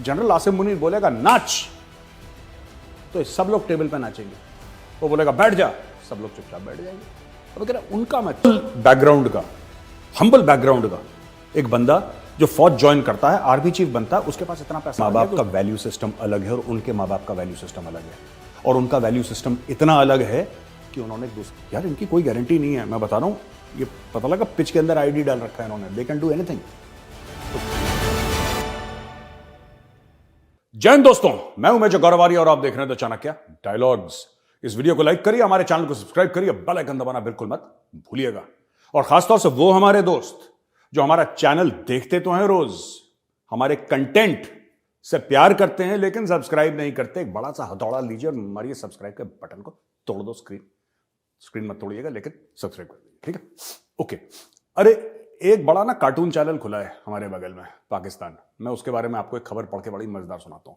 General Asim Munir बोलेगा नाच, तो सब लोग टेबल पे नाचेंगे। वो बोलेगा बैठ जा, सब लोग चुपचाप बैठ जाएंगे। अब कह रहा उनका बैकग्राउंड का, हम्बल बैकग्राउंड का एक बंदा जो फौज ज्वाइन करता है, आर्मी चीफ बनता है, उसके पास इतना पैसा, माँ बाप का वैल्यू सिस्टम अलग है और उनके माँ बाप का वैल्यू सिस्टम अलग है। और उनका वैल्यू सिस्टम इतना अलग है कि उन्होंने यार इनकी कोई गारंटी नहीं है। मैं बता रहा हूं, ये पता लगा पिच के अंदर आईडी डाल रखा है इन्होंने, दे कैन डू एनीथिंग। जय हिंद दोस्तों, मैं हूं मेजर गौरवारी और आप देख रहे हैं द चाणक्य डायलॉग्स। इस वीडियो को लाइक करिए, हमारे चैनल को सब्सक्राइब करिए, बेल आइकन दबाना बिल्कुल मत भूलिएगा। और खासतौर से वो हमारे दोस्त जो हमारा चैनल देखते तो हैं रोज, हमारे कंटेंट से प्यार करते हैं लेकिन सब्सक्राइब नहीं करते, एक बड़ा सा हथौड़ा लीजिए और मारिए सब्सक्राइब के बटन को, तोड़ दो। स्क्रीन मत तोड़िएगा लेकिन सब्सक्राइब कर दीजिए, ठीक है? ओके। अरे एक बड़ा ना कार्टून चैनल खुला है हमारे बगल में, पाकिस्तान। मैं उसके बारे में आपको एक खबर पढ़ के बड़ी मजेदार सुनाता हूं।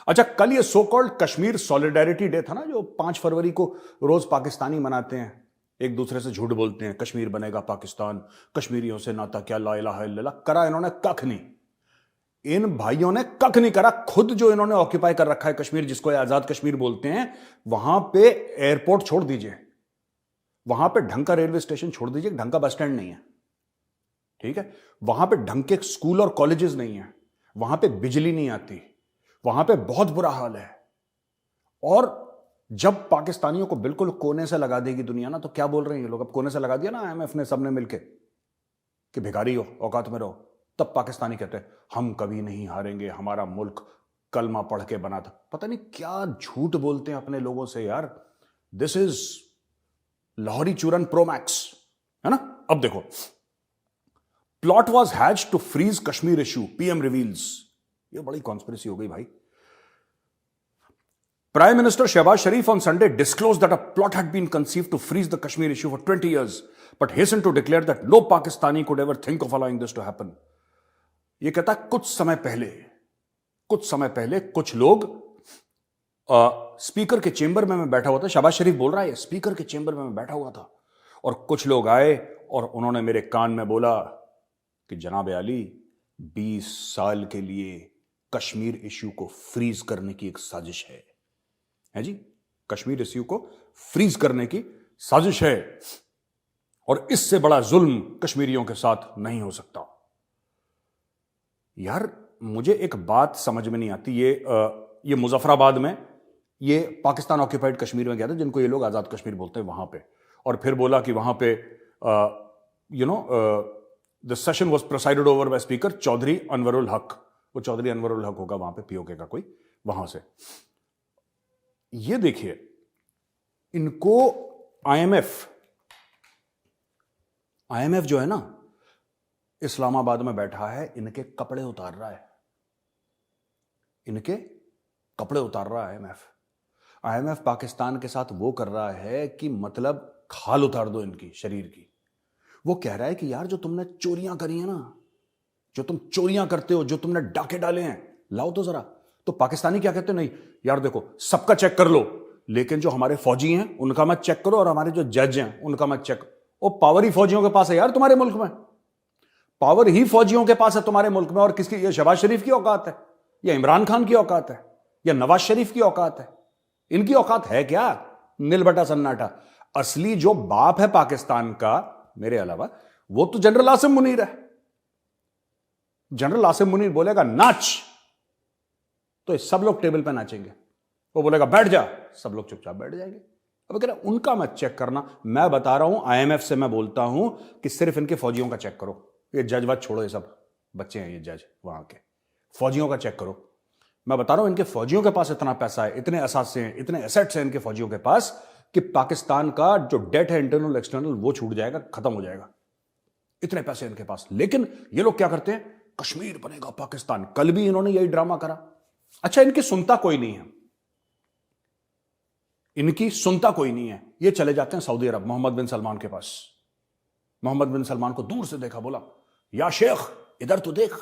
अच्छा, कल ये so called Kashmir solidarity day था ना, जो 5 फरवरी को रोज पाकिस्तानी मनाते हैं, एक दूसरे से झूठ बोलते हैं, कश्मीर बनेगा पाकिस्तान, कश्मीरियों से नाता क्या, ला इलाहा इल्लल्लाह। करा इन्होंने कख नहीं, इन भाइयों ने कख नहीं करा। खुद जो इन्होंने ऑक्यूपाई कर रखा है कश्मीर, जिसको आजाद कश्मीर बोलते हैं, वहां पे एयरपोर्ट छोड़ दीजिए, वहां पे ढंग का रेलवे स्टेशन छोड़ दीजिए, ढंग का बस स्टैंड नहीं है, ठीक है? वहां पे ढंग के स्कूल और कॉलेजेस नहीं है, वहां पे बिजली नहीं आती, वहां पे बहुत बुरा हाल है। और जब पाकिस्तानियों को बिल्कुल कोने से लगा देगी दुनिया ना, तो क्या बोल रहे हैं ये लोग? अब कोने से लगा दिया ना आईएमएफ ने, सबने मिलके, कि भिखारी हो, औकात में रहो। तब पाकिस्तानी कहते हैं हम कभी नहीं हारेंगे, हमारा मुल्क कलमा पढ़ के बना था। पता नहीं क्या झूठ बोलते हैं अपने लोगों से यार। दिस इज लाहौरी चूरन प्रो मैक्स, है ना? अब देखो, plot was hatch to freeze Kashmir issue, PM reveals. ये बड़ी कॉन्स्पिरेसी हो गई भाई। Prime Minister Shehbaz Sharif on Sunday disclosed that a plot had been conceived to freeze the Kashmir issue for 20 years, but hastened to declare that no Pakistani could ever think of allowing this to happen. ये कहता कुछ समय पहले कुछ लोग, speaker के chamber में मैं बैठा हुआ था, शहबाज शरीफ बोल रहा है, स्पीकर के चेंबर में मैं बैठा हुआ था, और कुछ लोग आए और उन्होंने मेरे कान में बोला कि जनाब आली, 20 साल के लिए कश्मीर इश्यू को फ्रीज करने की एक साजिश है जी, कश्मीर इश्यू को फ्रीज करने की साजिश है, और इससे बड़ा जुल्म कश्मीरियों के साथ नहीं हो सकता। यार मुझे एक बात समझ में नहीं आती, ये मुजफ्फराबाद में, ये पाकिस्तान ऑक्यूपाइड कश्मीर में गया था, जिनको ये लोग आजाद कश्मीर बोलते हैं, वहां पे, और फिर बोला कि वहां पे the session was presided over by speaker Chaudhary Anwarul Haq. वो चौधरी अनवरुल हक होगा वहां पे पीओके का कोई, वहां से। ये देखिए, इनको आईएमएफ जो है ना, इस्लामाबाद में बैठा है, इनके कपड़े उतार रहा है, आईएमएफ पाकिस्तान के साथ वो कर रहा है कि मतलब खाल उतार दो इनकी शरीर की। वो कह रहा है कि यार जो तुमने चोरियां करी है ना, जो तुम चोरियां करते हो, जो तुमने डाके डाले हैं, लाओ तो जरा। तो पाकिस्तानी क्या कहते हैं, नहीं यार देखो, सबका चेक कर लो, लेकिन जो हमारे फौजी हैं उनका मत चेक करो, और हमारे जो जज हैं उनका मत चेक। ओ, पावर ही फौजियों के पास है यार तुम्हारे मुल्क में, पावर ही फौजियों के पास है तुम्हारे मुल्क में। और किसकी? ये शहबाज शरीफ की औकात है, या इमरान खान की औकात है, या नवाज शरीफ की औकात है? इनकी औकात है क्या? नील बटा सन्नाटा। असली जो बाप है पाकिस्तान का मेरे अलावा, वो तो जनरल आसिम मुनीर है। जनरल आसिम मुनीर बोलेगा नाच, तो सब लोग टेबल पे नाचेंगे। वो बोलेगा बैठ जा, सब लोग चुपचाप बैठ जाएंगे। अब कह रहा उनका मत चेक करना, मैं बता रहा हूं, आईएमएफ से मैं बोलता हूं कि सिर्फ इनके फौजियों का चेक करो। ये जज वज छोड़ो, ये सब बच्चे हैं, ये जज वहां के, फौजियों का चेक करो। मैं बता रहा हूं, इनके फौजियों के पास इतना पैसा है, इतने असासे हैं, इतने एसेट्स हैं इनके फौजियों के पास, कि पाकिस्तान का जो डेट है इंटरनल एक्सटर्नल, वो छूट जाएगा, खत्म हो जाएगा, इतने पैसे इनके पास। लेकिन ये लोग क्या करते हैं, कश्मीर बनेगा पाकिस्तान। कल भी इन्होंने यही ड्रामा करा। अच्छा, इनकी सुनता कोई नहीं है, इनकी सुनता कोई नहीं है। ये चले जाते हैं सऊदी अरब, मोहम्मद बिन सलमान के पास। मोहम्मद बिन सलमान को दूर से देखा, बोला या शेख इधर तो देख।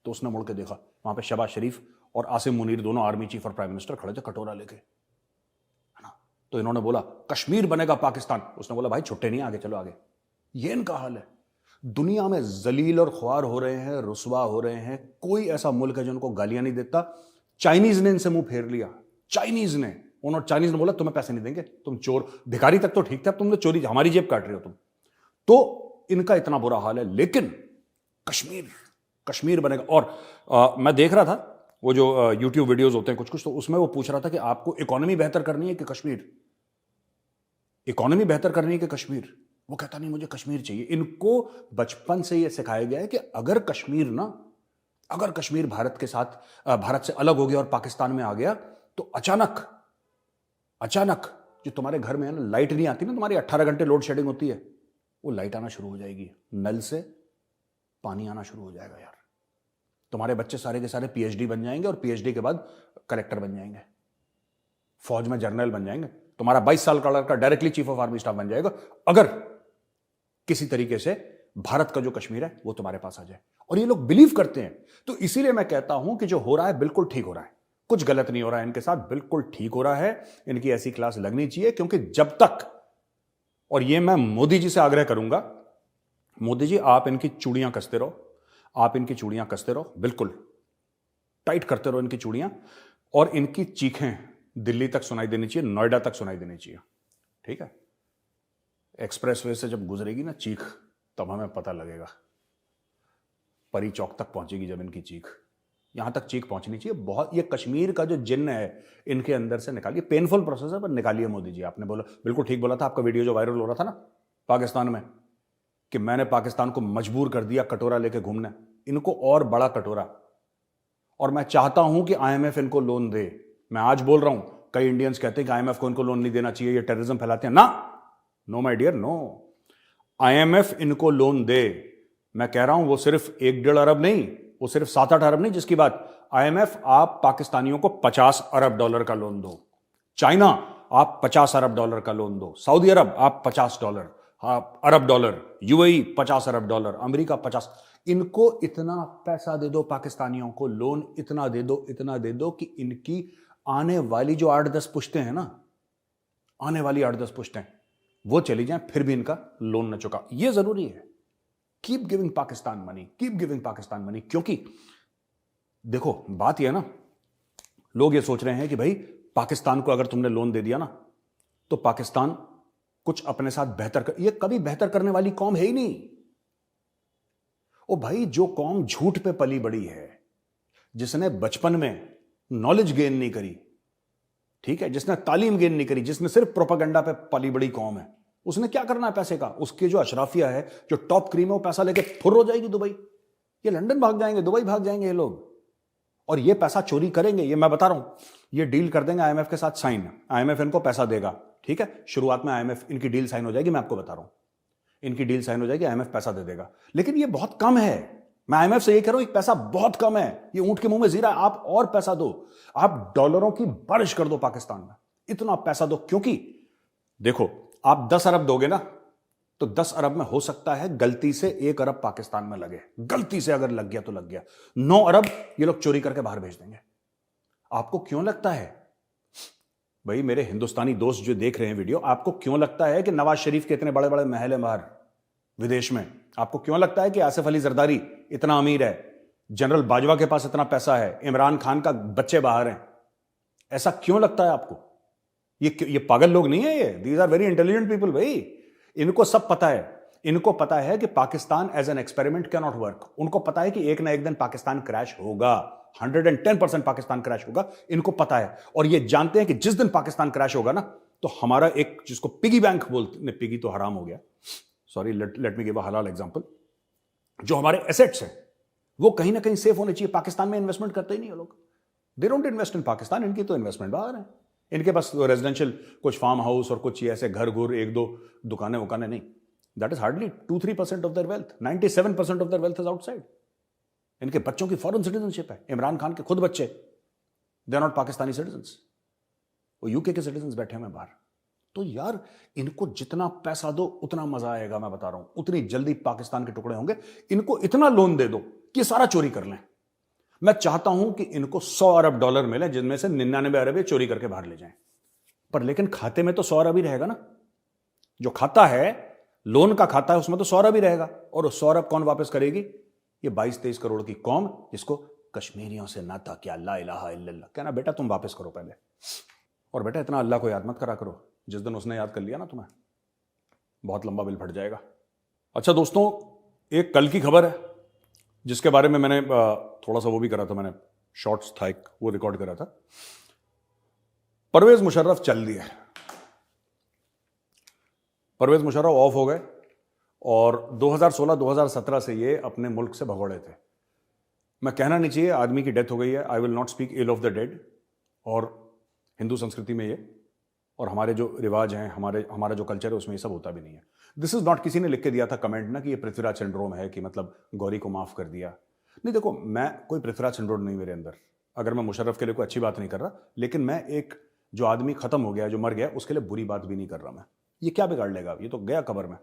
तो उसने मुड़ के देखा, वहां पे शहबाज शरीफ और आसिम मुनीर, दोनों आर्मी चीफ और प्राइम मिनिस्टर खड़े थे कटोरा लेके, है ना? तो इन्होंने बोला कश्मीर बनेगा पाकिस्तान। उसने बोला भाई छुट्टे नहीं, आगे चलो आगे। ये इनका हाल है। दुनिया में जलील और ख्वार हो रहे हैं, रुसवा हो रहे हैं। कोई ऐसा मुल्क है जिनको गालियां नहीं देता। चाइनीज ने इनसे मुंह फेर लिया। चाइनीज ने बोला तुम्हें पैसे नहीं देंगे, तुम चोर। भिखारी तक तो ठीक था, तुमने चोरी, हमारी जेब काट रहे हो तुम। तो इनका इतना बुरा हाल है। लेकिन कश्मीर बनेगा। और मैं देख रहा था वो जो यूट्यूब वीडियोस होते हैं कुछ कुछ, तो उसमें वो पूछ रहा था कि आपको इकोनॉमी बेहतर करनी है कि कश्मीर, इकोनॉमी बेहतर करनी है कि कश्मीर। वो कहता नहीं मुझे कश्मीर चाहिए। इनको बचपन से ये सिखाया गया है कि अगर कश्मीर भारत के साथ, भारत से अलग हो गया और पाकिस्तान में आ गया तो अचानक जो तुम्हारे घर में है ना, लाइट नहीं आती ना, तुम्हारी 18 घंटे लोड शेडिंग होती है, वो लाइट आना शुरू हो जाएगी, नल से पानी आना शुरू हो जाएगा यार। तुम्हारे बच्चे सारे के सारे पीएचडी बन जाएंगे और पीएचडी के बाद कलेक्टर बन जाएंगे, फौज में जनरल बन जाएंगे। तुम्हारा 22 साल का लड़का directly chief of army staff बन जाएगा अगर किसी तरीके से भारत का जो कश्मीर है वो तुम्हारे पास आ जाए। और ये लोग बिलीव करते हैं। तो इसीलिए मैं कहता हूं कि जो हो रहा है बिल्कुल ठीक हो रहा है, कुछ गलत नहीं हो रहा है इनके साथ, बिल्कुल ठीक हो रहा है। इनकी ऐसी क्लास लगनी चाहिए, क्योंकि जब तक, और ये मैं मोदी जी से आग्रह करूंगा, मोदी जी आप इनकी चूड़ियां कसते रहो, बिल्कुल टाइट करते रहो इनकी चूड़ियां, और इनकी चीखें दिल्ली तक सुनाई देनी चाहिए, नोएडा तक सुनाई देनी चाहिए। ठीक है, एक्सप्रेसवे से जब गुजरेगी ना चीख, तब हमें पता लगेगा। परी चौक तक पहुंचेगी जब इनकी चीख, यहां तक चीख पहुंचनी चाहिए। बहुत, ये कश्मीर का जो जिन्न है इनके अंदर से निकालिए। पेनफुल प्रोसेस है पर निकालिए मोदी जी। आपने बोला, बिल्कुल ठीक बोला था। आपका वीडियो जो वायरल हो रहा था ना पाकिस्तान में, कि मैंने पाकिस्तान को मजबूर कर दिया कटोरा लेके घूमने, इनको और बड़ा कटोरा। और मैं चाहता हूं कि आईएमएफ इनको लोन दे। मैं आज बोल रहा हूं, कई इंडियंस कहते हैं कि आईएमएफ को इनको लोन नहीं देना चाहिए, ये टेररिज्म फैलाते हैं ना। No my dear, no. IMF इनको लोन दे। मैं कह रहा हूं वो सिर्फ 1-1.5 अरब नहीं, वो सिर्फ 7-8 अरब नहीं, जिसकी बात, आईएमएफ आप पाकिस्तानियों को $50 अरब का लोन दो। चाइना आप $50 अरब का लोन दो। सऊदी अरब आप $50 अरब, यूएई $50 अरब, अमेरिका 50। इनको इतना पैसा दे दो, पाकिस्तानियों को लोन इतना दे दो कि इनकी आने वाली जो 8-10 पुश्तें हैं ना, आने वाली 8-10 पुश्तें वो चली जाएं, फिर भी इनका लोन न चुका। ये जरूरी है। कीप गिविंग पाकिस्तान मनी, क्योंकि देखो बात यह है ना, लोग ये सोच रहे हैं कि भाई पाकिस्तान को अगर तुमने लोन दे दिया ना तो पाकिस्तान कुछ अपने साथ बेहतर कर, ये कभी बेहतर करने वाली कौम है ही नहीं। ओ भाई, जो कौम झूठ पे पली बड़ी है, जिसने बचपन में नॉलेज गेन नहीं करी, ठीक है, जिसने तालीम गेन नहीं करी, जिसने सिर्फ प्रोपेगेंडा पे पली बड़ी कौम है, उसने क्या करना है पैसे का? उसके जो अशराफिया है, जो टॉप क्रीम है, वो पैसा लेके फुर्र हो जाएगी दुबई। ये लंदन भाग जाएंगे, दुबई भाग जाएंगे ये लोग, और ये पैसा चोरी करेंगे। ये मैं बता रहा हूं, ये डील कर देंगे आईएमएफ के साथ साइन, आईएमएफ इनको पैसा देगा। ठीक है, शुरुआत में आईएमएफ, इनकी डील साइन हो जाएगी, मैं आपको बता रहा हूं, इनकी डील साइन हो जाएगी, आईएमएफ पैसा दे देगा। लेकिन ये बहुत कम है। मैं आईएमएफ से ये कह रहा हूं, पैसा बहुत कम है, ये ऊंट के मुंह में जीरा है। आप और पैसा दो, आप डॉलरों की बारिश कर दो पाकिस्तान में, इतना पैसा दो। क्योंकि देखो, आप 10 अरब दोगे ना, तो 10 अरब में हो सकता है गलती से 1 अरब पाकिस्तान में लगे, गलती से अगर लग गया तो लग गया। 9 अरब ये लोग चोरी करके बाहर भेज देंगे। आपको क्यों लगता है भाई, मेरे हिंदुस्तानी दोस्त जो देख रहे हैं वीडियो, आपको क्यों लगता है कि नवाज शरीफ के इतने बड़े बड़े महल हैं बाहर विदेश में? आपको क्यों लगता है कि आसिफ अली जरदारी इतना अमीर है, जनरल बाजवा के पास इतना पैसा है, इमरान खान का बच्चे बाहर हैं? ऐसा क्यों लगता है आपको? ये पागल लोग नहीं है, ये these are very intelligent people भाई। इनको सब पता है, इनको पता है कि Pakistan as an experiment can not work. उनको पता है कि एक ना एक दिन पाकिस्तान क्रैश होगा, 110% पाकिस्तान क्रैश होगा, इनको पता है। और ये जानते हैं कि जिस दिन पाकिस्तान क्रैश होगा ना, तो हमारा एक, जिसको पिगी बैंक बोलते हैं, पिगी तो हराम हो गया, sorry, let me give a हलाल एग्जांपल, जो हमारे एसेट्स हैं वो कहीं ना कहीं सेफ होने चाहिए। पाकिस्तान में इन्वेस्टमेंट करते ही नहीं ये लोग, they don't invest in Pakistan. इनकी तो इन्वेस्टमेंट बाहर है, इनके पास रेजिडेंशियल कुछ फार्म हाउस और कुछ ऐसे घर घुर, 1-2 दुकानें वुकानें नहीं। That is hardly 2-3% of their wealth. 97% of their wealth is outside. इनके बच्चों की फॉरेन सिटीजनशिप है। इमरान खान के खुद बच्चे, they are not Pakistani citizens, वो यूके के सिटीजन्स बैठे हुए बाहर। तो यार, इनको जितना पैसा दो उतना मजा आएगा, मैं बता रहा हूं, उतनी जल्दी पाकिस्तान के टुकड़े होंगे। इनको इतना लोन दे दो कि सारा चोरी कर लें। मैं चाहता हूं कि इनको $100 अरब मिले, जिनमें से 99 अरब चोरी करके बाहर ले जाएं। पर लेकिन खाते में तो 100 अरब ही रहेगा ना। जो खाता है लोन का खाता है, उसमें तो सौरभ ही रहेगा, और सौरभ कौन वापस करेगी? ये 22-23 करोड़ की कौम जिसको कश्मीरियों से नाता क्या, ला इलाहा इल्लल्लाह। कहना बेटा तुम वापस करो पहले, और बेटा इतना अल्लाह को याद मत करा करो, जिस दिन उसने याद कर लिया ना तुम्हें, बहुत लंबा बिल फट जाएगा। अच्छा दोस्तों, एक कल की खबर है जिसके बारे में मैंने थोड़ा सा वो भी करा था, मैंने शॉर्ट्स था एक, वो रिकॉर्ड करा था। परवेज मुशर्रफ चल दिए, परवेज मुशर्रफ ऑफ हो गए, और 2016-2017 से ये अपने मुल्क से भगोड़े थे। मैं कहना नहीं चाहिए, आदमी की डेथ हो गई है, I will not speak ill of the dead, और हिंदू संस्कृति में ये और हमारे जो रिवाज हैं, हमारा जो कल्चर है, उसमें ये सब होता भी नहीं है। दिस इज नॉट, किसी ने लिख के दिया था कमेंट ना कि ये पृथ्वीराज सिंड्रोम है, कि मतलब गौरी को माफ कर दिया। नहीं देखो, मैं कोई पृथ्वीराज सिंड्रोम नहीं मेरे अंदर, अगर मैं मुशर्रफ के लिए कोई अच्छी बात नहीं कर रहा, लेकिन मैं एक जो आदमी खत्म हो गया, जो मर गया, उसके लिए बुरी बात भी नहीं कर रहा मैं। ये क्या बिगाड़ लेगा? ये तो गया कब्र में,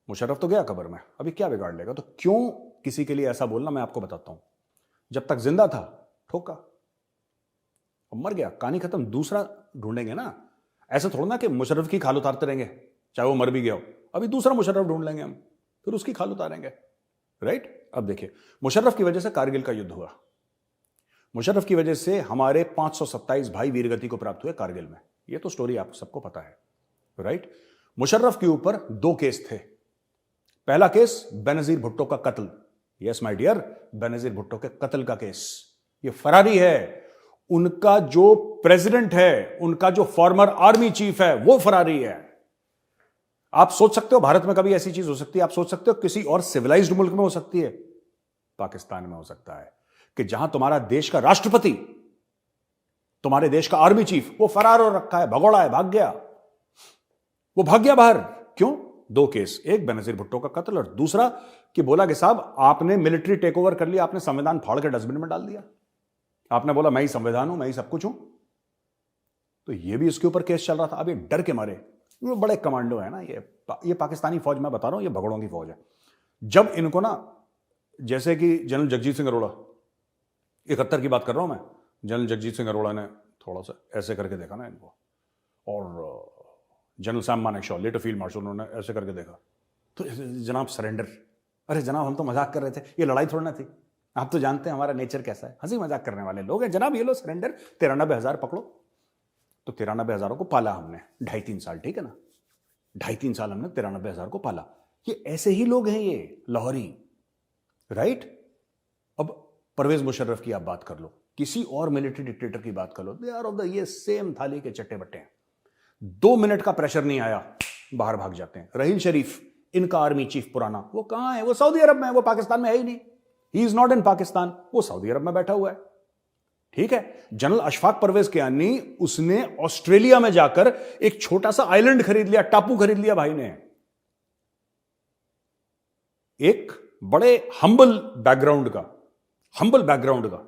मुशर्रफ तो गया कब्र में, अभी क्या बिगाड़ लेगा? तो क्यों किसी के लिए ऐसा बोलना? मैं आपको बताता हूं। जब तक जिंदा था ठोका, अब मर गया, कहानी खत्म, दूसरा ढूंढेंगे ना। ऐसा थोड़ा ना कि मुशर्रफ की खाल उतारते रहेंगे चाहे वो मर भी गया हो, अभी दूसरा मुशर्रफ ढूंढ लेंगे हम, फिर उसकी खाल उतारेंगे, राइट? अब देखिए, मुशर्रफ की वजह से कारगिल का युद्ध हुआ, मुशर्रफ की वजह से हमारे 527 भाई वीरगति को प्राप्त हुए कारगिल में, ये तो स्टोरी आप सबको पता है, राइट? मुशर्रफ के ऊपर 2 केस थे। पहला केस बेनजीर भुट्टो का कत्ल, yes my dear, Benazir Bhutto के कत्ल का केस। ये फरारी है, उनका जो प्रेसिडेंट है, उनका जो फॉर्मर आर्मी चीफ है, वो फरारी है। आप सोच सकते हो भारत में कभी ऐसी चीज हो सकती है? आप सोच सकते हो किसी और सिविलाइज्ड मुल्क में हो सकती है? पाकिस्तान में हो सकता है कि जहां तुम्हारा देश का राष्ट्रपति, तुम्हारे देश का आर्मी चीफ, वो फरार हो रखा है, भगोड़ा है, भाग गया, वो भाग गया बाहर। क्यों? 2 केस, एक बेनजीर भुट्टो का कत्ल, और दूसरा कि बोला कि साहब आपने मिलिट्री टेक ओवर कर लिया, आपने संविधान फाड़ के डस्टबिन में डाल दिया, आपने बोला मैं ही संविधान हूं, मैं ही सब कुछ हूं। तो ये भी इसके ऊपर केस चल रहा था। अब ये डर के मारे, ये बड़े कमांडो है ना, ये पाकिस्तानी फौज, मैं बता रहा हूं, ये भगोड़ों की फौज है। जब इनको ना, जैसे कि जनरल जगजीत सिंह अरोड़ा, 71 की बात कर रहा हूं मैं, जनरल जगजीत सिंह अरोड़ा ने थोड़ा सा ऐसे करके देखा ना इनको, और general Sam Manekshaw later field marshal, उन्होंने ऐसे करके देखा, तो जनाब सरेंडर। अरे जनाब हम तो मजाक कर रहे थे, ये लड़ाई थोड़ी ना थी, आप तो जानते हैं हमारा नेचर कैसा है, हंसी मजाक करने वाले लोग हैं जनाब, ये लो सरेंडर, 93,000 पकड़ो। तो 93,000 को पाला हमने 2.5-3 साल, ठीक है ना, 2.5-3 साल हमने 93,000 को पाला। ये ऐसे ही लोग हैं, ये लाहौरी, राइट? अब परवेज मुशर्रफ की आप बात कर लो, किसी और मिलिट्री डिक्टेटर की बात कर लो, दे आर ऑफ द ये सेम थाली के चट्टे बट्टे हैं। 2 मिनट का प्रेशर नहीं आया, बाहर भाग जाते हैं। रहील शरीफ, इनका आर्मी चीफ पुराना, वो कहां है? वो सऊदी अरब में है, वो पाकिस्तान में है ही नहीं, he is not in Pakistan, वो सऊदी अरब में बैठा हुआ है, ठीक है? जनरल अशफाक परवेज कियानी, उसने ऑस्ट्रेलिया में जाकर एक छोटा सा आइलैंड खरीद लिया, टापू खरीद लिया भाई ने। एक बड़े हम्बल बैकग्राउंड का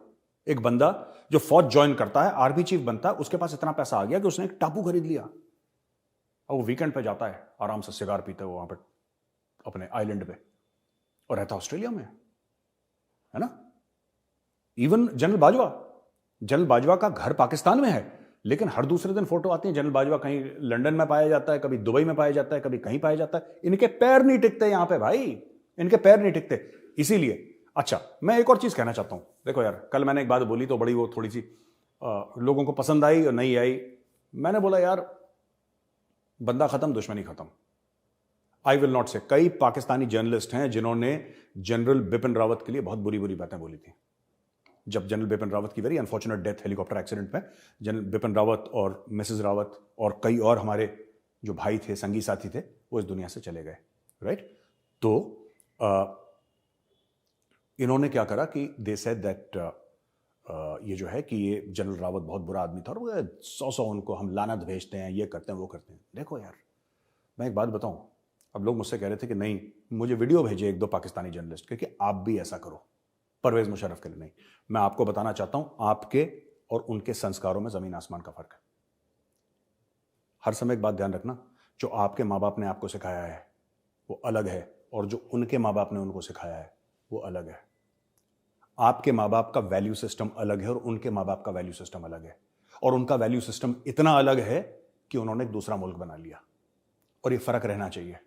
एक बंदा जो फौज ज्वाइन करता है, आर्मी चीफ बनता है, उसके पास इतना पैसा आ गया कि उसने एक टापू खरीद लिया। अब वो वीकेंड पे जाता है, आराम से सिगार पीता है वहां पे अपने आइलैंड पे, और रहता ऑस्ट्रेलिया में, है ना? इवन जनरल बाजवा का घर पाकिस्तान में है, लेकिन हर दूसरे दिन फोटो आती है, जनरल बाजवा कहीं लंदन में पाया जाता है, कभी दुबई में पाया जाता है, कभी कहीं पाया जाता है। इनके पैर नहीं टिकते यहां पे भाई, इनके पैर नहीं टिकते। इसीलिए अच्छा, मैं एक और चीज कहना चाहता हूं। देखो यार, कल मैंने एक बात बोली तो बड़ी वो थोड़ी सी लोगों को पसंद आई और नहीं आई। मैंने बोला यार, बंदा खत्म, दुश्मनी खत्म। आई विल नॉट से, कई पाकिस्तानी जर्नलिस्ट हैं जिन्होंने जनरल बिपिन रावत के लिए बहुत बुरी बुरी बातें बोली थी। जब जनरल बिपिन रावत की very unfortunate death helicopter accident में, जनरल बिपिन रावत और मिसेस रावत और कई और हमारे जो भाई थे, संगी साथी थे, वो इस दुनिया से चले गए, राइट? तो इन्होंने क्या करा कि दे सेड दैट ये जो है कि ये जनरल रावत बहुत बुरा आदमी था, और 100 उनको हम लानत भेजते हैं, ये करते हैं, वो करते हैं। देखो यार, मैं एक बात बताऊं, अब लोग मुझसे कह रहे थे कि नहीं, मुझे वीडियो भेजे 1-2 पाकिस्तानी जर्नलिस्ट क्योंकि आप भी ऐसा करो, परवेज मुशर्रफ के लिए नहीं। मैं आपको बताना चाहता हूं, आपके और उनके संस्कारों में जमीन आसमान का फर्क है। हर समय एक बात ध्यान रखना, जो आपके माँ बाप ने आपको सिखाया है वो अलग है, और जो उनके माँ बाप ने उनको सिखाया है वो अलग है। आपके माँ बाप का वैल्यू सिस्टम अलग है और उनके माँ बाप का वैल्यू सिस्टम अलग है, और उनका वैल्यू सिस्टम इतना अलग है कि उन्होंने एक दूसरा मुल्क बना लिया, और ये फर्क रहना चाहिए।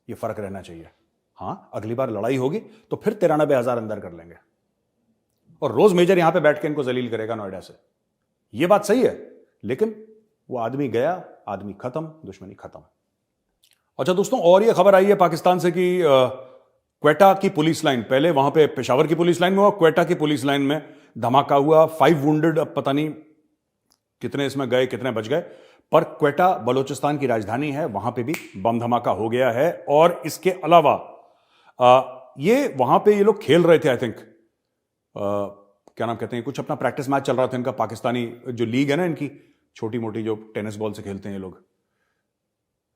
ये फर्क रहना चाहिए। हां, अगली बार लड़ाई होगी तो फिर 93,000 अंदर कर लेंगे और रोज मेजर यहां पे बैठ के इनको जलील करेगा नोएडा से। ये बात सही है, लेकिन वो आदमी गया, आदमी खत्म, दुश्मनी खत्म। अच्छा दोस्तों, और ये खबर आई है पाकिस्तान से कि क्वेटा की पुलिस लाइन, पहले वहां पे पेशावर की पुलिस लाइन में हुआ, क्वेटा की पुलिस लाइन में धमाका हुआ, 5 वुंडेड, अब पता नहीं कितने इसमें गए कितने बच गए, पर क्वेटा बलोचिस्तान की राजधानी है, वहां पे भी बम धमाका हो गया है। और इसके अलावा ये वहां पे ये लोग खेल रहे थे, आई थिंक क्या नाम कहते हैं, कुछ अपना प्रैक्टिस मैच चल रहा था इनका, पाकिस्तानी जो लीग है ना इनकी, छोटी मोटी जो टेनिस बॉल से खेलते हैं ये लोग,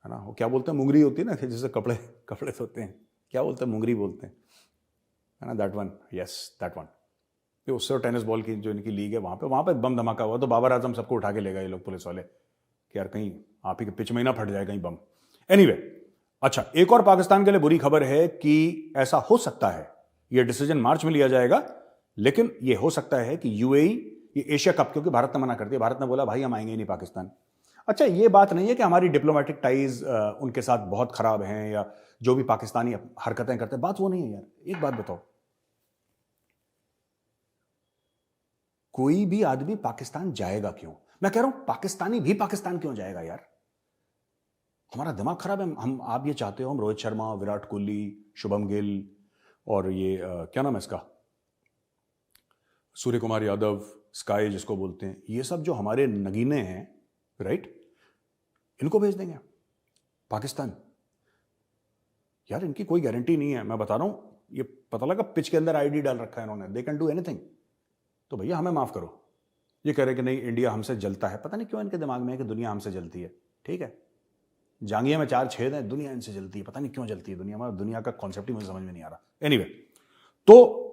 है ना, वो क्या बोलते हैं, मुंगरी होती है ना, जैसे कपड़े कपड़े धोते हैं, क्या बोलते हैं, मुंगरी बोलते हैं, है ना, that one, yes that one. ये उससे टेनिस बॉल की जो इनकी लीग है, वहां पे बम धमाका हुआ, तो बाबर आजम सबको उठा के ले गए ये लोग पुलिस वाले कि यार कहीं आप ही के पिच में ही ना फट जाए कहीं बम। एनीवे, अच्छा, एक और पाकिस्तान के लिए बुरी खबर है कि ऐसा हो सकता है, ये डिसीजन मार्च में लिया जाएगा, लेकिन ये हो सकता है कि यूएई, ये एशिया कप, क्योंकि भारत ने मना कर दिया, भारत ने बोला भाई हम आएंगे नहीं पाकिस्तान। अच्छा, ये बात नहीं है कि हमारी डिप्लोमेटिक टाइज उनके साथ बहुत खराब हैं या जो भी पाकिस्तानी हरकतें करते हैं, बात वो नहीं है यार। एक बात बताओ, कोई भी आदमी पाकिस्तान जाएगा क्यों? मैं कह रहा हूं पाकिस्तानी भी पाकिस्तान क्यों जाएगा यार? हमारा दिमाग खराब है। हम, आप ये चाहते हो हम रोहित शर्मा, विराट कोहली, शुभम गिल और ये क्या नाम है इसका, सूर्य कुमार यादव, स्काई जिसको बोलते हैं, ये सब जो हमारे नगीने हैं, राइट, इनको भेज देंगे पाकिस्तान? यार इनकी कोई गारंटी नहीं है, मैं बता रहा हूं, ये पता लगा पिच के अंदर आईडी डाल रखा है इन्होंने, दे कैन डू एनीथिंग। तो भैया हमें माफ करो। ये कह रहे कि नहीं इंडिया हमसे जलता है, पता नहीं क्यों इनके दिमाग में है कि दुनिया हमसे जलती है। ठीक है, जांघिया में 4 छेद हैं, दुनिया इनसे जलती है, पता नहीं क्यों जलती है दुनिया में, दुनिया का कॉन्सेप्ट ही मुझे समझ में नहीं आ रहा। एनीवे, तो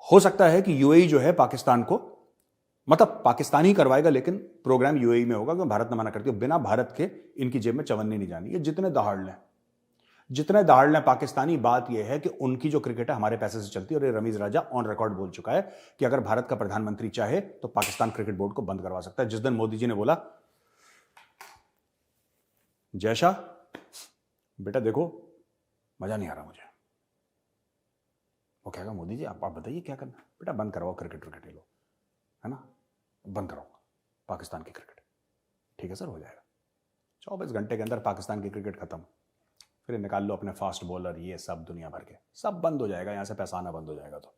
हो सकता है कि यूएई जो है पाकिस्तान को, मतलब पाकिस्तान ही करवाएगा, लेकिन प्रोग्राम यूएई में होगा क्योंकि भारत ने मना कर दिया। बिना भारत के इनकी जेब में चवन्नी नहीं जानी। ये जितने दहाड़ लें पाकिस्तानी, बात यह है कि उनकी जो क्रिकेट है हमारे पैसे से चलती है। और ये रमीज राजा ऑन रिकॉर्ड बोल चुका है कि अगर भारत का प्रधानमंत्री चाहे तो पाकिस्तान क्रिकेट बोर्ड को बंद करवा सकता है। जिस दिन मोदी जी ने बोला जयशाह बेटा देखो मजा नहीं आ रहा मुझे, वो कहेगा मोदी जी आप बताइए क्या करना, बेटा बंद करवाओ क्रिकेट ये लो, है ना, बंद कराओ पाकिस्तान की क्रिकेट। ठीक है सर, हो जाएगा। 24 घंटे के अंदर पाकिस्तान की क्रिकेट खत्म। फिर निकाल लो अपने फास्ट बॉलर, ये सब दुनिया भर के, सब बंद हो जाएगा, यहां से पैसा आना बंद हो जाएगा। तो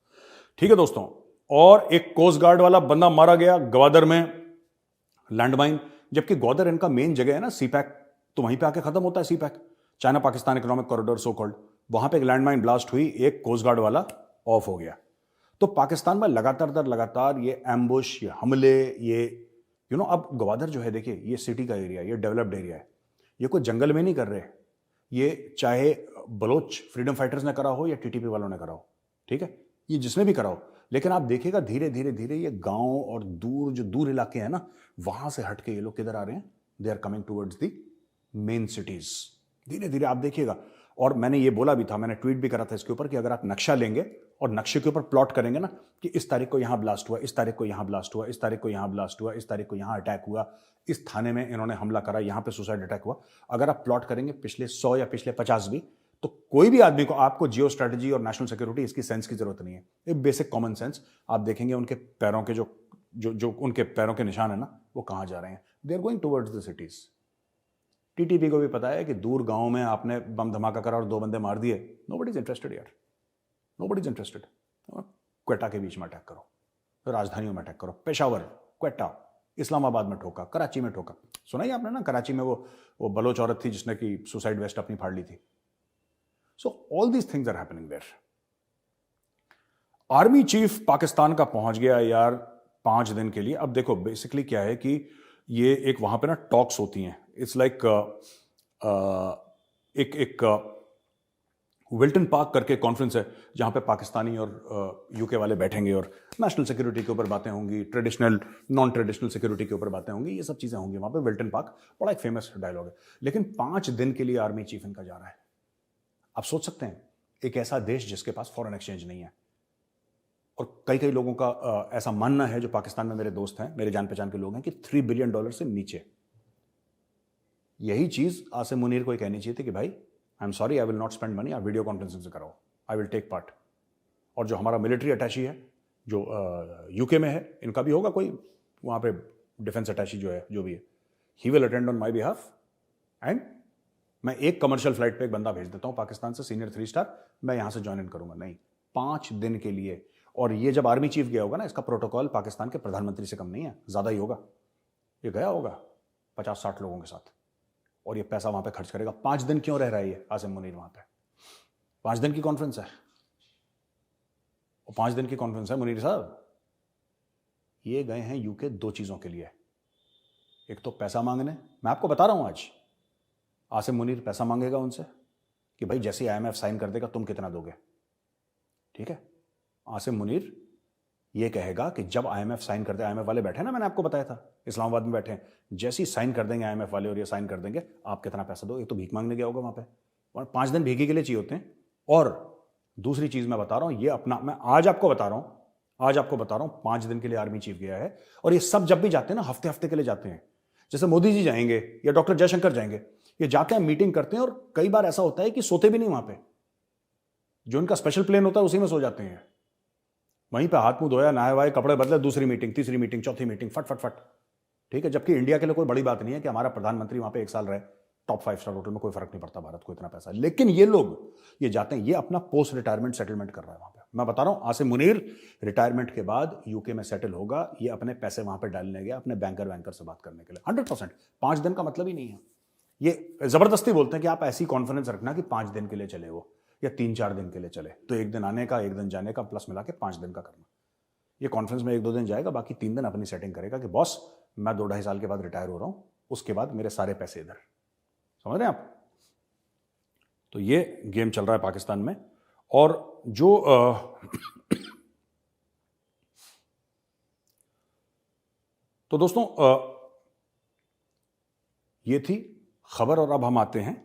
ठीक है दोस्तों, और एक कोस्ट गार्ड वाला बंदा मारा गया ग्वादर में, लैंडमाइन, जबकि ग्वादर इनका मेन जगह है ना, सीपैक, तो वहीं पे आके खत्म होता है CPEC, China Pakistan economic corridor so called. वहां पे एक लैंडमाइन ब्लास्ट हुई, एक कोस्ट गार्ड वाला ऑफ हो गया। तो पाकिस्तान में लगातार ये एम्बुश, ये हमले, ये अब ग्वादर जो है, देखिए ये सिटी का एरिया, ये डेवलप्ड एरिया है, ये कोई जंगल में नहीं कर रहे, ये चाहे बलोच फ्रीडम फाइटर्स ने करा हो या टीटीपी वालों ने करा हो, ठीक है, ये जिसने भी करा हो, लेकिन आप देखिएगा धीरे धीरे ये गांव और दूर इलाके हैं ना, वहां से हटके ये लोग किधर आ रहे हैं, they are coming towards the main cities, धीरे धीरे आप देखिएगा। और मैंने ये बोला भी था, मैंने ट्वीट भी करा था इसके ऊपर कि अगर आप नक्शा लेंगे और नक्शे के ऊपर प्लॉट करेंगे ना कि इस तारीख को यहां ब्लास्ट हुआ, इस तारीख को यहां ब्लास्ट हुआ, इस तारीख को यहां ब्लास्ट हुआ, इस तारीख को यहां अटैक हुआ, इस थाने में इन्होंने हमला करा, यहां पे सुसाइड अटैक हुआ, अगर आप प्लॉट करेंगे पिछले 100 या पिछले 50 भी, तो कोई भी आदमी को, आपको जियो स्ट्रेटेजी और नेशनल सिक्योरिटी इसकी सेंस की जरूरत नहीं है, एक बेसिक कॉमन सेंस। आप देखेंगे उनके पैरों के जो उनके पैरों के निशान है ना, वो कहां जा रहे हैं, they are going towards the cities. TTP को भी पता है कि दूर गांव में आपने बम धमाका करा और 2 बंदे मार दिए, नोबडी इज इंटरेस्टेड यार, नोबडी इज इंटरेस्टेड। क्वेटा के बीच में अटैक करो, राजधानियों में अटैक करो, पेशावर, क्वेटा, इस्लामाबाद में ठोका, कराची में ठोका, सुना ही आपने ना, कराची में वो बलोच औरत थी जिसने की सुसाइड वेस्ट अपनी फाड़ ली थी। So all these things are happening there. Army chief Pakistan का पहुंच गया यार 5 दिन के लिए। अब देखो बेसिकली क्या है कि ये एक वहां पे ना टॉक्स होती हैं, इट्स लाइक एक विल्टन पार्क करके कॉन्फ्रेंस है जहां पे पाकिस्तानी और यूके वाले बैठेंगे और नेशनल सिक्योरिटी के ऊपर बातें होंगी, ट्रेडिशनल नॉन ट्रेडिशनल सिक्योरिटी के ऊपर बातें होंगी, ये सब चीजें होंगी वहां पे। विल्टन पार्क बड़ा एक फेमस डायलॉग है, लेकिन 5 दिन के लिए आर्मी चीफ इनका जा रहा है। आप सोच सकते हैं, एक ऐसा देश जिसके पास फॉरेन एक्सचेंज नहीं है, और कई लोगों का ऐसा मानना है, जो पाकिस्तान में मेरे दोस्त हैं, मेरे जान पहचान के लोग हैं, कि $3 बिलियन से नीचे। यही चीज आसिम मुनीर को कहनी चाहिए थी कि भाई I am sorry, I will not spend money, आप वीडियो कॉन्फ्रेंसिंग से कराओ, आई विल टेक पार्ट। और जो हमारा मिलिट्री अटैची है जो यूके में है, इनका भी होगा कोई वहाँ पे डिफेंस अटैची जो है, जो भी है, he will attend on my behalf. And मैं एक कमर्शियल फ्लाइट पे एक बंदा भेज देता हूँ पाकिस्तान से, सीनियर 3 स्टार, मैं यहाँ से ज्वाइन इन करूंगा। नहीं, 5 दिन के लिए। और ये जब आर्मी चीफ गया होगा ना, इसका प्रोटोकॉल पाकिस्तान के प्रधानमंत्री से कम नहीं है, ज़्यादा ही होगा। ये गया होगा 50-60 लोगों के साथ, और ये पैसा वहाँ पे खर्च करेगा। 5 दिन क्यों रह रहा है ये आसिम मुनीर वहाँ पे? 5 दिन की कॉन्फ्रेंस है, और 5 दिन की कॉन्फ्रेंस है मुनीर साहब। ये गए हैं यूके 2 चीज़ों के लिए। एक तो पैसा मांगने, मैं आपको बता रहा हूँ आज आसिम मुनीर पैसा मांगेगा उनसे कि भाई जैसे आईएमएफ साइन कर देगा तुम कितना दोगे, ठीक है। आसिम मुनीर ये कहेगा कि जब आईएमएफ साइन कर दे, आईएमएफ वाले बैठे ना, मैंने आपको बताया था इस्लामाबाद में बैठे हैं, जैसे ही साइन कर देंगे आईएमएफ वाले और ये साइन कर देंगे, आप कितना पैसा दो। एक तो भीख मांगने गया होगा वहां पे, और 5 दिन भीखे के लिए चाहिए होते हैं। और दूसरी चीज मैं बता रहा हूं, ये अपना, मैं आज आपको बता रहा हूं 5 दिन के लिए आर्मी चीफ गया है। और ये सब जब भी जाते हैं ना, हफ्ते हफ्ते के लिए जाते हैं। जैसे मोदी जी जाएंगे या डॉक्टर जयशंकर जाएंगे, ये जाते हैं, मीटिंग करते हैं, और कई बार ऐसा होता है कि सोते भी नहीं वहां पे। जो इनका स्पेशल प्लेन होता है उसी में सो जाते हैं। वहीं पे हाथ मुंह धोया, नहाए वाए, कपड़े बदले, दूसरी मीटिंग, तीसरी मीटिंग, चौथी मीटिंग, फट फट फट, ठीक है। जबकि इंडिया के लिए कोई बड़ी बात नहीं है कि हमारा प्रधानमंत्री वहां पे 1 साल रहे, टॉप 5 स्टार होटल में, कोई फर्क नहीं पड़ता भारत को, इतना पैसा। लेकिन ये लोग ये जाते हैं, ये अपना पोस्ट रिटायरमेंट सेटलमेंट कर रहा है वहां पे। मैं बता रहा हूं, आसिम मुनीर रिटायरमेंट के बाद यूके में सेटल होगा, ये अपने पैसे वहां पे डालने गया, अपने बैंकर से बात करने के लिए, 100%। 5 दिन का मतलब ही नहीं है। ये जबरदस्ती बोलते हैं कि आप ऐसी कॉन्फ्रेंस रखना कि 5 दिन के लिए चले वो, या 3-4 दिन के लिए चले, तो 1 दिन आने का, 1 दिन जाने का, प्लस मिला के 5 दिन का करना। ये कॉन्फ्रेंस में 1-2 दिन जाएगा, बाकी 3 दिन अपनी सेटिंग करेगा कि बॉस मैं 2-2.5 साल के बाद रिटायर हो रहा हूं, उसके बाद मेरे सारे पैसे इधर। समझ रहे हैं आप? तो ये गेम चल रहा है पाकिस्तान में। और जो तो दोस्तों ये थी खबर, और अब हम आते हैं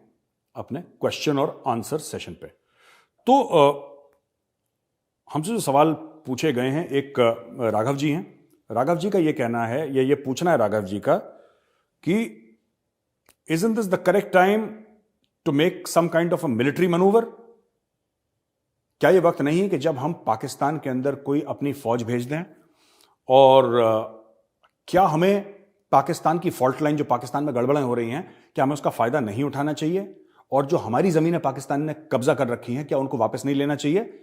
अपने क्वेश्चन और आंसर सेशन पे। तो हमसे जो सवाल पूछे गए हैं, एक राघव जी हैं। राघव जी का ये कहना है, ये पूछना है राघव जी का कि isn't this the correct time to make some kind of a military maneuver? क्या ये वक्त नहीं कि जब हम पाकिस्तान के अंदर कोई अपनी फौज भेज दें? और क्या हमें पाकिस्तान की फॉल्ट लाइन, जो पाकिस्तान में गड़बड़ें हो रही हैं, क्या हमें उसका फायदा नहीं उठाना चाहिए? और जो हमारी जमीनें पाकिस्तान ने कब्जा कर रखी हैं, क्या उनको वापस नहीं लेना चाहिए?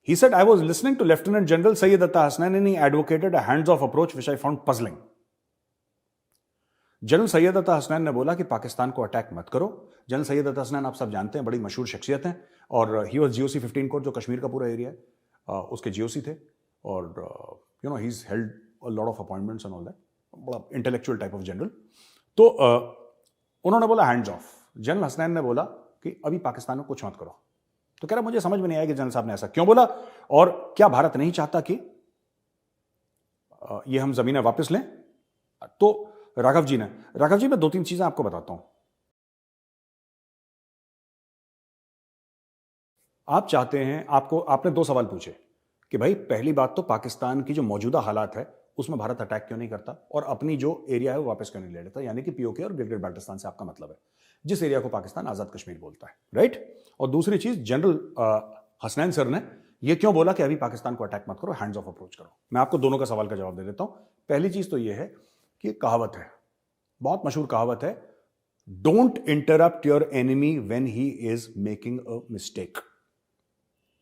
He said, I was listening to Lieutenant General Sayyid Atta Hasnain and he advocated a hands-off approach which I found puzzling. General Syed अता हसनैन ने बोला कि पाकिस्तान को अटैक मत करो। जनरल सैयद अता हसनैन आप सब जानते हैं, बड़ी मशहूर शख्सियत हैं, और ही वाज GOC 15 कोर, जो कश्मीर का पूरा एरिया है, उसके GOC थे। और you know he is held a lot of appointments and all that, बड़ा इंटेलेक्चुअल टाइप ऑफ जनरल। तो उन्होंने बोला हैंड्स ऑफ। जनरल हसनैन ने बोला कि अभी पाकिस्तान में कुछ मत करो। तो कह रहा मुझे समझ में नहीं आया कि जनरल साहब ने ऐसा क्यों बोला, और क्या भारत नहीं चाहता कि ये हम जमीनें वापस लें? तो राघव जी मैं 2-3 चीजें आपको बताता हूं। आप चाहते हैं, आपने 2 सवाल पूछे कि भाई पहली बात तो पाकिस्तान की जो मौजूदा हालात है उसमें भारत अटैक क्यों नहीं करता, और अपनी जो एरिया है वो वापस क्यों नहीं ले लेता, यानी कि POK और गिलगित बाल्टिस्तान से आपका मतलब है, जिस एरिया को पाकिस्तान आजाद कश्मीर बोलता है, राइट। और दूसरी चीज, जनरल हसनैन सर ने ये क्यों बोला कि अभी पाकिस्तान को अटैक मत करो, हैंड्स ऑफ अप्रोच करो। मैं आपको दोनों का सवाल का जवाब दे देता हूं। पहली चीज तो ये है कि कहावत है, बहुत मशहूर कहावत है, don't interrupt your enemy when he is making a mistake.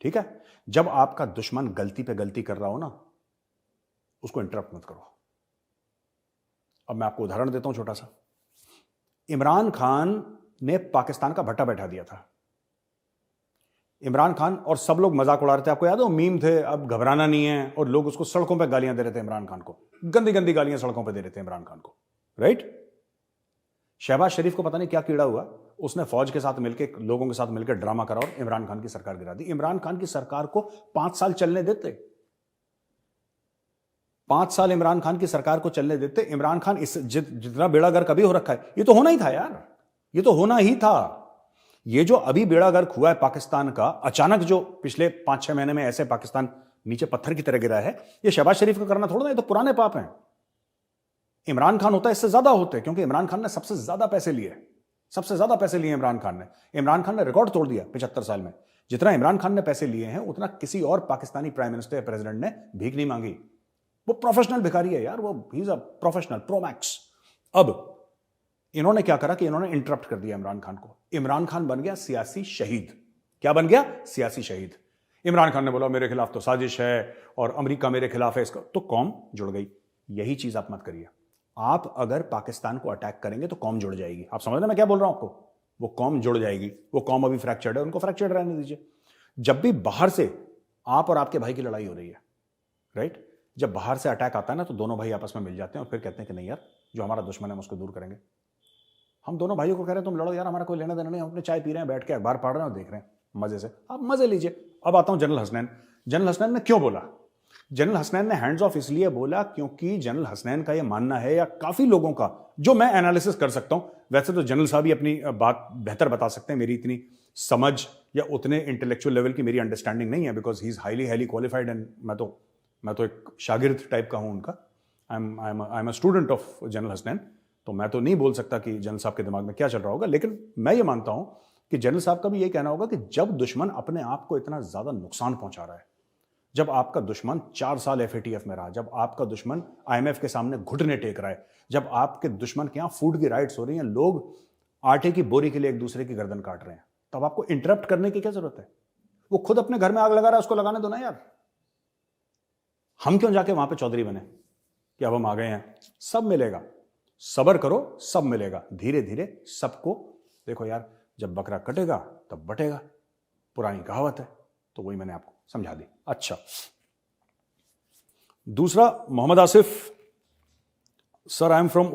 ठीक है, जब आपका दुश्मन गलती पे गलती कर रहा हो ना, उसको इंटरप्ट मत करो। अब मैं आपको उदाहरण देता हूं छोटा सा। इमरान खान ने पाकिस्तान का भट्टा बैठा दिया था। इमरान खान और सब लोग मजाक उड़ा रहे थे, आपको याद है वो मीम थे, अब घबराना नहीं है, और लोग उसको सड़कों पे गालियां दे रहे थे इमरान खान को, गंदी गंदी गालियां सड़कों पे दे रहे थे इमरान खान को, राइट। शहबाज शरीफ को पता नहीं क्या कीड़ा हुआ, उसने फौज के साथ मिलकर, लोगों के साथ मिलकर ड्रामा करा और इमरान खान की सरकार गिरा दी। इमरान खान की सरकार को 5 साल चलने देते, 5 साल इमरान खान की सरकार को चलने देते। इमरान खान इस जितना बेड़ागर कभी हो रखा है, ये तो होना ही था यार, ये तो होना ही था। ये जो अभी बेड़ा गर्क हुआ है पाकिस्तान का, अचानक जो पिछले 5-6 महीने में ऐसे पाकिस्तान नीचे पत्थर की तरह गिरा है, ये शहबाज शरीफ का करना थोड़ा ना, ये तो पुराने पाप हैं। इमरान खान होता है इससे ज्यादा होते, क्योंकि इमरान खान ने सबसे ज्यादा पैसे लिए, सबसे ज्यादा पैसे लिए इमरान खान ने। इमरान खान ने रिकॉर्ड तोड़ दिया 75 साल में। जितना इमरान खान ने पैसे लिए हैं उतना किसी और पाकिस्तानी प्राइम मिनिस्टर या प्रेसिडेंट ने भीख नहीं मांगी। वो प्रोफेशनल भिखारी है यार, वो he is a professional pro max. अब इन्होंने क्या करा कि इन्होंने इंटरप्ट कर दिया इमरान खान को। इमरान खान बन गया सियासी शहीद। क्या बन गया? सियासी शहीद। इमरान खान ने बोला मेरे खिलाफ तो साजिश है और अमेरिका मेरे खिलाफ है, इसका तो कौम जुड़ गई। यही चीज आप मत करिए। आप अगर पाकिस्तान को अटैक करेंगे तो कौम जुड़ जाएगी। आप समझ रहे मैं क्या बोल रहा हूं आपको? वो कौम जुड़ जाएगी। वो कौम अभी फ्रैक्चर्ड है, उनको फ्रैक्चर्ड रहने दीजिए। जब भी बाहर से आप और आपके भाई की लड़ाई हो रही है, राइट, जब बाहर से अटैक आता है ना तो दोनों भाई आपस में मिल जाते हैं और फिर कहते हैं कि नहीं यार, जो हमारा दुश्मन है हम उसको दूर करेंगे। हम दोनों भाइयों को कह रहे हैं तुम लड़ो यार, हमारा कोई लेना देना नहीं, हम अपने चाय पी रहे हैं, बैठ के अखबार पढ़ रहे हैं और देख रहे हैं मजे से। आप मजे लीजिए। अब आता हूं जनरल हसनैन। जनरल हसनैन ने क्यों बोला? जनरल हसनैन ने हैंड्स ऑफ इसलिए बोला क्योंकि जनरल हसनैन का यह मानना है, या काफी लोगों का जो मैं एनालिसिस कर सकता हूं, वैसे तो जनरल साहब ही अपनी बात बेहतर बता सकते हैं, मेरी इतनी समझ या उतने इंटेलेक्चुअल लेवल की मेरी अंडरस्टैंडिंग नहीं है, because he is highly qualified and मैं तो एक शागिर्द टाइप का हूं उनका। I am a student of general Hasnain, तो मैं तो नहीं बोल सकता कि जनरल साहब के दिमाग में क्या चल रहा होगा, लेकिन मैं ये मानता हूं कि जनरल साहब का भी यही कहना होगा कि जब दुश्मन अपने आप को इतना ज्यादा नुकसान पहुंचा रहा है, जब आपका दुश्मन 4 साल एफएटीएफ में रहा, जब आपका दुश्मन आईएमएफ के सामने घुटने टेक रहा है, जब आपके दुश्मन के यहां फूड की राइट्स हो रही हैं, लोग आटे की बोरी के लिए एक दूसरे की गर्दन काट रहे हैं, तब आपको इंटरप्ट करने की क्या जरूरत है? वो खुद अपने घर में आग लगा रहा है, उसको लगाने दो ना यार। हम क्यों जाके वहां पे चौधरी बने कि अब हम आ गए हैं? सब मिलेगा, सबर करो, सब मिलेगा धीरे धीरे सबको। देखो यार, जब बकरा कटेगा तब बटेगा, पुरानी कहावत है, तो वही मैंने आपको समझा दी। अच्छा, दूसरा Mohammad Asif sir, I am from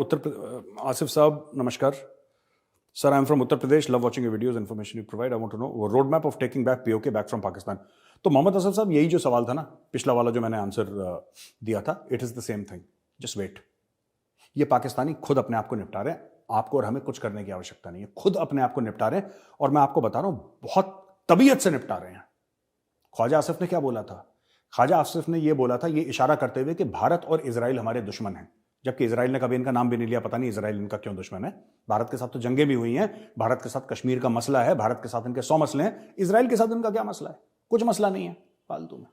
Asif sahab नमस्कार sir, I am from Uttar Pradesh, love watching your videos, information you provide, I want to know road map of taking back PoK back from Pakistan. तो मोहम्मद आसिफ साहब, यही जो सवाल था ना पिछला वाला जो मैंने आंसर दिया था, it is the same thing, just wait. ये पाकिस्तानी खुद अपने आप को निपटा रहे हैं, आपको और हमें कुछ करने की आवश्यकता नहीं है, खुद अपने आप को निपटा रहे हैं। और मैं आपको बता रहा हूं, बहुत तबीयत से निपटा रहे हैं। ख्वाजा आसिफ ने क्या बोला था? ख्वाजा आसिफ ने यह बोला था, ये इशारा करते हुए कि भारत और इजराइल हमारे दुश्मन हैं, जबकि इजराइल ने कभी इनका नाम भी नहीं लिया। पता नहीं इजराइल इनका क्यों दुश्मन है। भारत के साथ तो जंगें भी हुई हैं, भारत के साथ कश्मीर का मसला है, भारत के साथ इनके 100 मसले हैं, इजराइल के साथ इनका क्या मसला है? कुछ मसला नहीं है, फालतू में।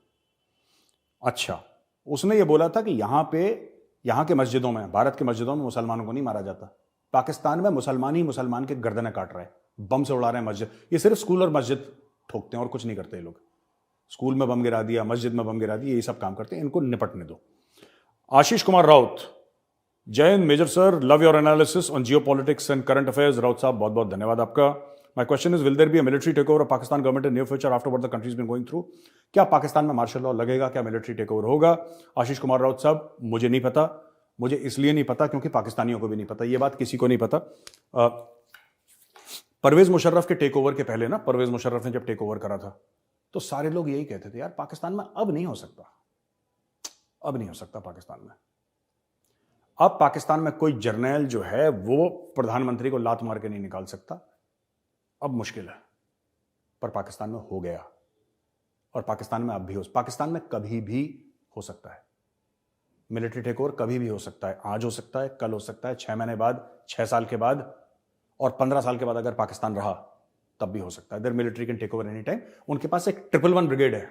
अच्छा, उसने ये बोला था कि यहां के मस्जिदों में, भारत के मस्जिदों में मुसलमानों को नहीं मारा जाता, पाकिस्तान में मुसलमान ही मुसलमान के गर्दनें काट रहे हैं, बम से उड़ा रहे हैं मस्जिद। ये सिर्फ स्कूल और मस्जिद ठोकते हैं और कुछ नहीं करते ये लोग। स्कूल में बम गिरा दिया, मस्जिद में बम गिरा दिया, ये सब काम करते हैं, इनको निपटने दो। आशीष कुमार राउत, जय हिंद major sir, love your analysis on geopolitics and current affairs. Raut sahab, बहुत बहुत धन्यवाद आपका। My question is, will there be a military take over of Pakistan government in near future after what the country is been going through? क्या पाकिस्तान में martial law लगेगा? क्या military take over होगा? आशीष कुमार राउत साहब, मुझे नहीं पता। मुझे इसलिए नहीं पता क्योंकि पाकिस्तानियों को भी नहीं पता, यह बात किसी को नहीं पता। परवेज मुशर्रफ के टेक ओवर के पहले ना, परवेज मुशर्रफ ने जब टेक ओवर करा था तो सारे लोग यही कहते थे, यार पाकिस्तान में अब नहीं हो सकता, अब नहीं हो सकता पाकिस्तान में। अब पाकिस्तान में कोई जर्नैल जो है वो प्रधानमंत्री को लात मार के नहीं निकाल सकता, अब मुश्किल है। पर पाकिस्तान में हो गया, और पाकिस्तान में अब भी पाकिस्तान में कभी भी हो सकता है मिलिट्री टेक ओवर, कभी भी हो सकता है। आज हो सकता है, कल हो सकता है, 6 महीने बाद, 6 साल के बाद, और 15 साल के बाद अगर पाकिस्तान रहा तब भी हो सकता है। Their military can take over any time. उनके पास एक 111 ब्रिगेड है,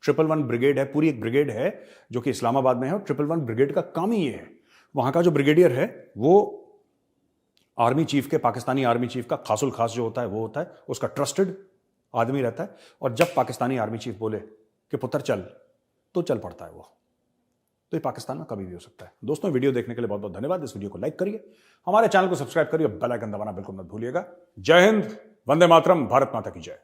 111 ब्रिगेड है, पूरी एक ब्रिगेड है जो कि इस्लामाबाद में है। और 111 ब्रिगेड का काम ही ये है, वहां का जो ब्रिगेडियर है वो आर्मी चीफ के, पाकिस्तानी आर्मी चीफ का खासुल खास जो होता है वो होता है, उसका ट्रस्टेड आदमी रहता है। और जब पाकिस्तानी आर्मी चीफ बोले कि पुत्र चल, तो चल पड़ता है वो। तो ये पाकिस्तान में कभी भी हो सकता है। दोस्तों, वीडियो देखने के लिए बहुत बहुत धन्यवाद। इस वीडियो को लाइक करिए, हमारे चैनल को सब्सक्राइब करिए, बेल आइकन दबाना बिल्कुल मत भूलिएगा। जय हिंद, वंदे मातरम, भारत माता की जय।